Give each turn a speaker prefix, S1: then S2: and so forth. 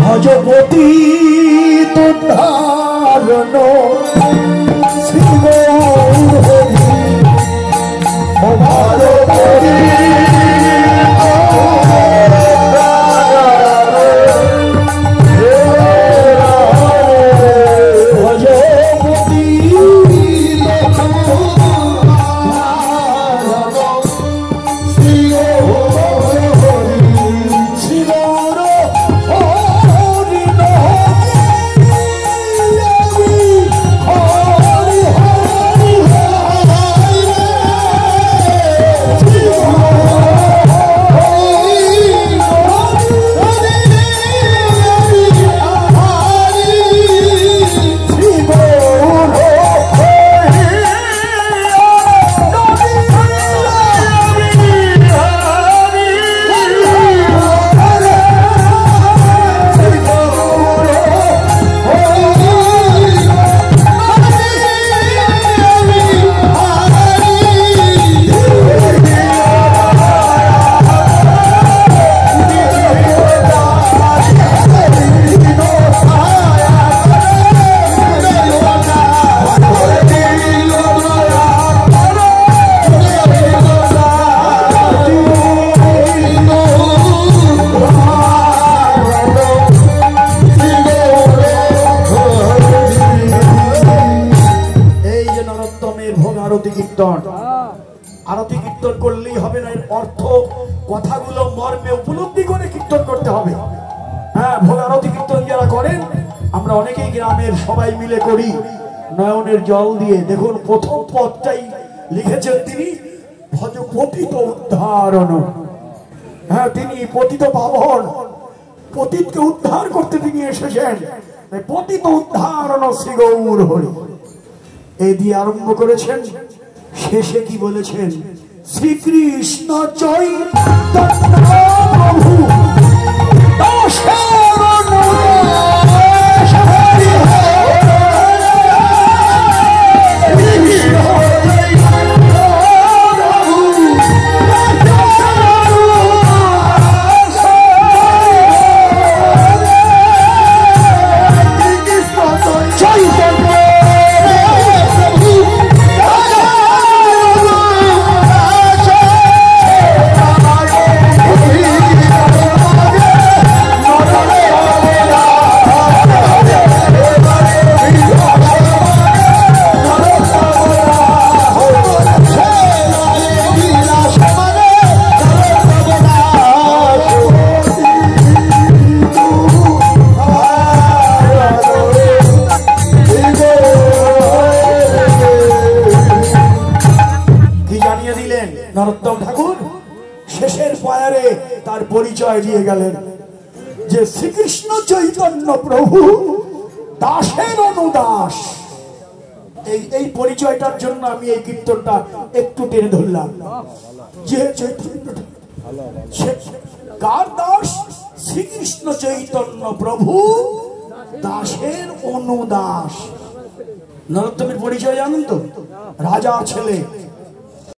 S1: ভজপতি তুধারণ শ্রী গৌর হরি ভজপতি আরতি কীর্তন করলেই হবে না, এর অর্থ কথাগুলো মর্মে উপলব্ধি করে কীর্তন করতে হবে। হ্যাঁ, ভোগ আরতি কীর্তন যারা করেন, আমরা অনেকেই গ্রামের সবাই মিলে করি নয়নের জল দিয়ে। দেখুন প্রথম পদটাই লিখেছেন তিনি, ভজ পতিত উদ্ধারণ। হ্যাঁ, তিনি পতিত পাবন, পতিতকে উদ্ধার করতে তিনি এসেছেন। পতিত উদ্ধারণ শ্রী গৌর হরি এই দিয়ে আরম্ভ করেছেন। শেষে কি বলেছেন? শ্রীকৃষ্ণ চৈতন্য প্রভু দাসের অনুদাস হরি নরোত্তম ঠাকুর শেষের পায়ারে তার পরিচয় দিয়ে গেলেন যে শ্রীকৃষ্ণ চৈতন্য প্রভু দাসের অনুদাস। এই পরিচয়টার জন্য আমি এই কীর্তনটা একটু টেনে ধরলাম যে চৈতন্য কার দাস? শ্রীকৃষ্ণ চৈতন্য প্রভু দাসের অনুদাস। নরোত্তমের পরিচয় জানেন তো? রাজার ছেলে,